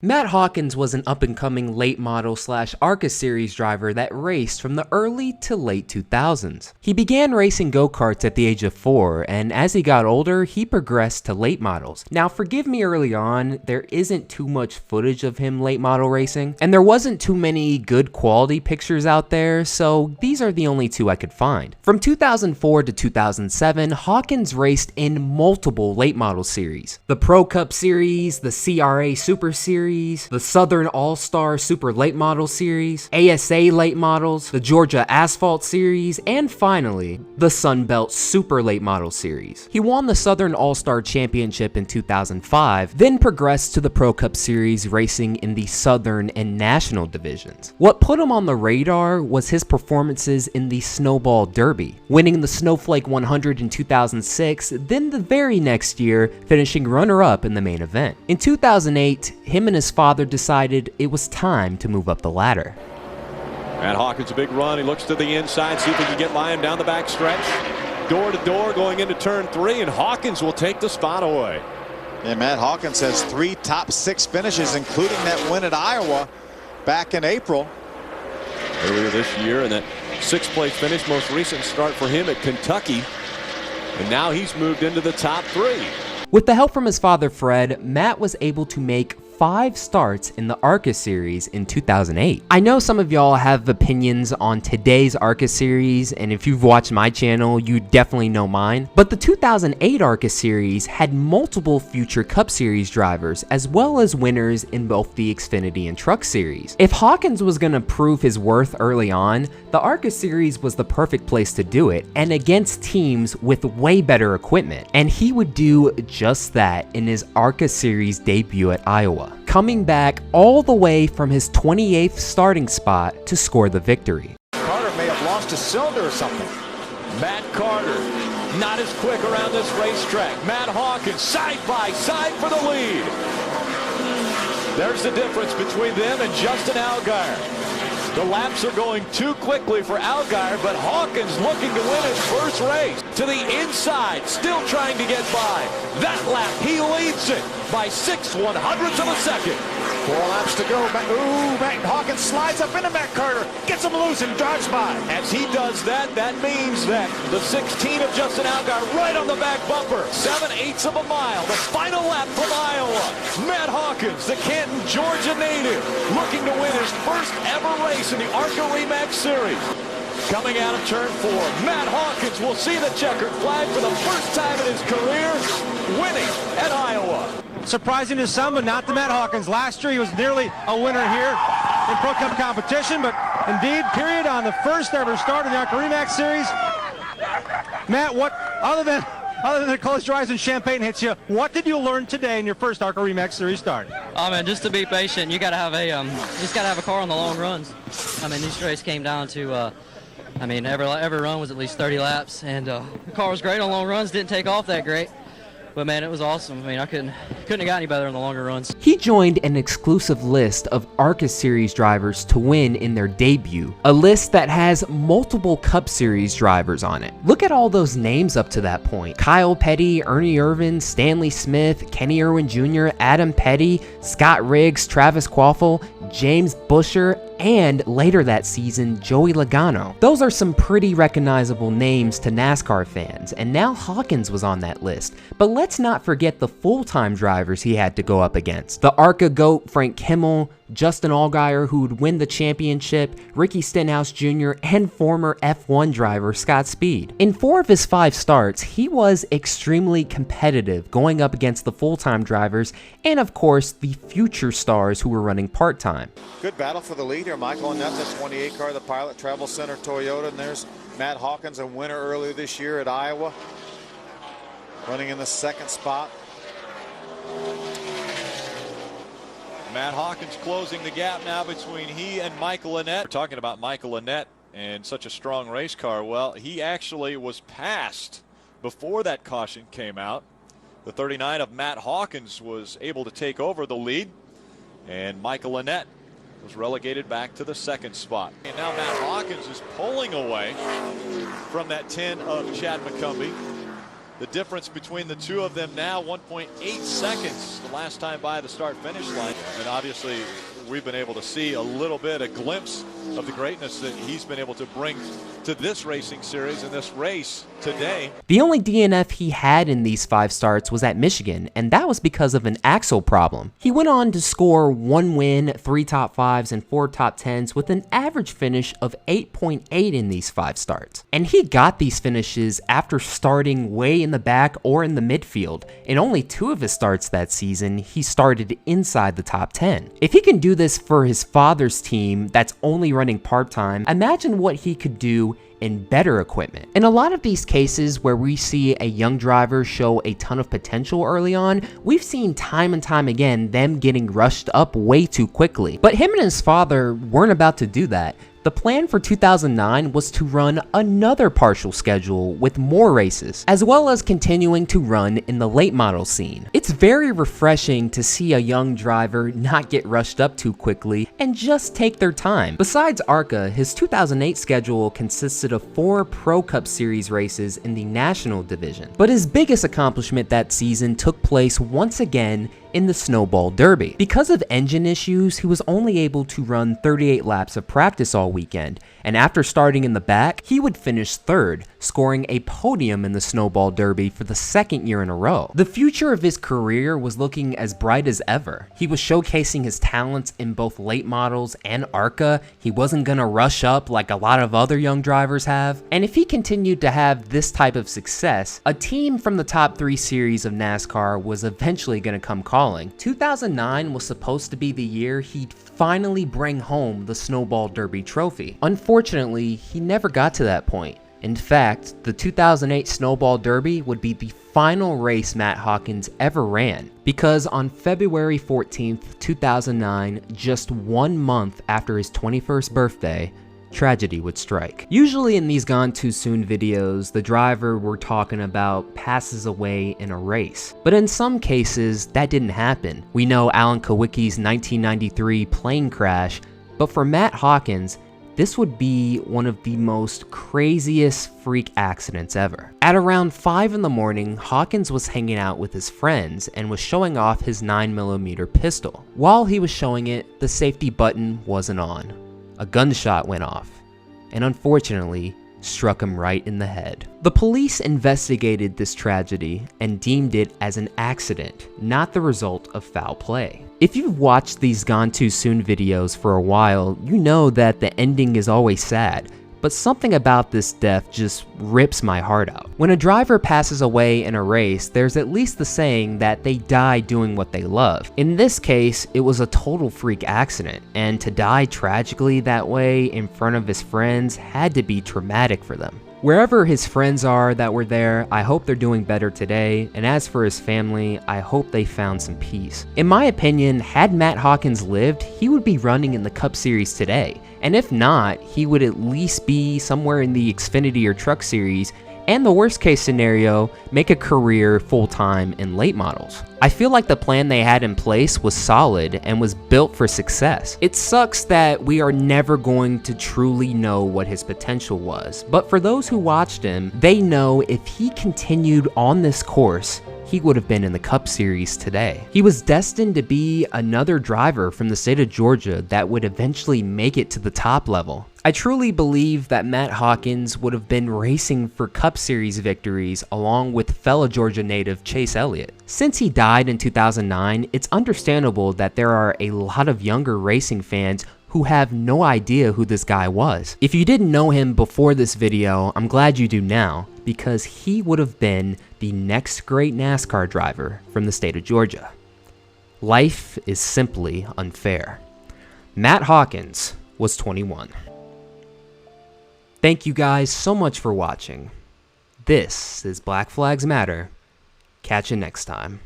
Matt Hawkins was an up-and-coming late model / ARCA series driver that raced from the early to late 2000s. He began racing go-karts at the age of 4, and as he got older, he progressed to late models. Now forgive me early on, there isn't too much footage of him late model racing, and there wasn't too many good quality pictures out there, so these are the only two I could find. From 2004 to 2007, Hawkins raced in multiple late model series. The Pro Cup Series, the CRA Super Series, the Southern All-Star Super Late Model Series, ASA Late Models, the Georgia Asphalt Series, and finally, the Sun Belt Super Late Model Series. He won the Southern All-Star Championship in 2005, then progressed to the Pro Cup Series racing in the Southern and National divisions. What put him on the radar was his performances in the Snowball Derby, winning the Snowflake 100 in 2006, then the very next year finishing runner-up in the main event. In 2008, him and his father decided it was time to move up the ladder. Matt Hawkins, a big run. He looks to the inside, see if he can get by him down the back stretch. Door to door going into turn 3, and Hawkins will take the spot away. And Matt Hawkins has 3 top 6 finishes, including that win at Iowa back in April. Earlier this year, and that 6th place finish, most recent start for him at Kentucky. And now he's moved into the top 3. With the help from his father Fred, Matt was able to make 5 starts in the ARCA series in 2008. I know some of y'all have opinions on today's ARCA series, and if you've watched my channel, you definitely know mine. But the 2008 ARCA series had multiple future Cup Series drivers, as well as winners in both the Xfinity and Truck Series. If Hawkins was gonna prove his worth early on, the ARCA series was the perfect place to do it, and against teams with way better equipment. And he would do just that in his ARCA series debut at Iowa, coming back all the way from his 28th starting spot to score the victory. Carter may have lost a cylinder or something. Matt Carter, not as quick around this racetrack. Matt Hawkins, side by side for the lead. There's the difference between them and Justin Allgaier. The laps are going too quickly for Allgaier, but Hawkins looking to win his first race. To the inside, still trying to get by. That lap, he leads it by 6/100ths of a second. 4 laps to go. Matt Hawkins slides up into Matt Carter, gets him loose and drives by. As he does that, that means that the 16 of Justin Allgaier right on the back bumper. 7/8 of a mile, the final lap from Iowa. Matt Hawkins, the Canton, Georgia native, looking to win his first ever race in the ARCA Remax Series. Coming out of turn 4, Matt Hawkins will see the checkered flag for the first time in his career, winning at Iowa. Surprising to some, but not to Matt Hawkins. Last year he was nearly a winner here in Pro Cup competition, but indeed, period, on the first ever start in the ARCA Remax Series. Matt, what other than the closed your eyes and champagne hits you, what did you learn today in your first ARCA Remax Series start? Oh man, just to be patient. You gotta have a car on the long runs. I mean, this race came down to every run was at least 30 laps, and the car was great on long runs. Didn't take off that great. But man, it was awesome. I mean, I couldn't have got any better in the longer runs. He joined an exclusive list of ARCA Series drivers to win in their debut, a list that has multiple Cup Series drivers on it. Look at all those names up to that point. Kyle Petty, Ernie Irvan, Stanley Smith, Kenny Irwin Jr., Adam Petty, Scott Riggs, Travis Quaffle, James Busher, and later that season, Joey Logano. Those are some pretty recognizable names to NASCAR fans, and now Hawkins was on that list. But let's not forget the full-time drivers he had to go up against. The ARCA GOAT Frank Kimmel, Justin Allgaier, who would win the championship, Ricky Stenhouse Jr., and former F1 driver Scott Speed. In 4 of his 5 starts, he was extremely competitive, going up against the full-time drivers and, of course, the future stars who were running part-time. Good battle for the lead here. Michael Annette, the 28 car, the Pilot Travel Center Toyota, and there's Matt Hawkins, a winner earlier this year at Iowa, running in the 2nd spot. Matt Hawkins closing the gap now between he and Michael Annette. We're talking about Michael Annette and such a strong race car. Well, he actually was passed before that caution came out. The 39 of Matt Hawkins was able to take over the lead, and Michael Annette was relegated back to the 2nd spot. And now Matt Hawkins is pulling away from that 10 of Chad McCumbee. The difference between the two of them now, 1.8 seconds the last time by the start-finish line. And obviously, we've been able to see a little bit, a glimpse of the greatness that he's been able to bring to this racing series and this race today. The only DNF he had in these 5 starts was at Michigan, and that was because of an axle problem. He went on to score 1 win, 3 top 5s, and 4 top 10s with an average finish of 8.8 in these 5 starts. And he got these finishes after starting way in the back or in the midfield. In only 2 of his starts that season, he started inside the top 10. If he can do this for his father's team that's only running part-time, imagine what he could do in better equipment. In a lot of these cases where we see a young driver show a ton of potential early on, we've seen time and time again them getting rushed up way too quickly. But him and his father weren't about to do that. The plan for 2009 was to run another partial schedule with more races, as well as continuing to run in the late model scene. It's very refreshing to see a young driver not get rushed up too quickly and just take their time. Besides ARCA, his 2008 schedule consisted of 4 Pro Cup Series races in the National Division. But his biggest accomplishment that season took place once again in the Snowball Derby. Because of engine issues, he was only able to run 38 laps of practice all weekend, and after starting in the back, he would finish 3rd, scoring a podium in the Snowball Derby for the 2nd year in a row. The future of his career was looking as bright as ever. He was showcasing his talents in both late models and ARCA. He wasn't gonna rush up like a lot of other young drivers have, and if he continued to have this type of success, a team from the top 3 series of NASCAR was eventually gonna come calling. 2009 was supposed to be the year he'd finally bring home the Snowball Derby trophy. Unfortunately, he never got to that point. In fact, the 2008 Snowball Derby would be the final race Matt Hawkins ever ran, because on February 14th, 2009, just 1 month after his 21st birthday, tragedy would strike. Usually in these Gone Too Soon videos, the driver we're talking about passes away in a race. But in some cases, that didn't happen. We know Alan Kawicki's 1993 plane crash, but for Matt Hawkins, this would be one of the most craziest freak accidents ever. At around 5 in the morning, Hawkins was hanging out with his friends and was showing off his 9mm pistol. While he was showing it, the safety button wasn't on. A gunshot went off, and unfortunately, struck him right in the head. The police investigated this tragedy and deemed it as an accident, not the result of foul play. If you've watched these Gone Too Soon videos for a while, you know that the ending is always sad. But something about this death just rips my heart out. When a driver passes away in a race, there's at least the saying that they die doing what they love. In this case, it was a total freak accident, and to die tragically that way in front of his friends had to be traumatic for them. Wherever his friends are that were there, I hope they're doing better today, and as for his family, I hope they found some peace. In my opinion, had Matt Hawkins lived, he would be running in the Cup Series today, and if not, he would at least be somewhere in the Xfinity or Truck Series, and the worst case scenario, make a career full-time in late models. I feel like the plan they had in place was solid and was built for success. It sucks that we are never going to truly know what his potential was, but for those who watched him, they know if he continued on this course, he would have been in the Cup Series today. He was destined to be another driver from the state of Georgia that would eventually make it to the top level. I truly believe that Matt Hawkins would have been racing for Cup Series victories along with fellow Georgia native Chase Elliott. Since he died in 2009, it's understandable that there are a lot of younger racing fans who have no idea who this guy was. If you didn't know him before this video, I'm glad you do now, because he would have been the next great NASCAR driver from the state of Georgia. Life is simply unfair. Matt Hawkins was 21. Thank you guys so much for watching. This is Black Flags Matter. Catch you next time.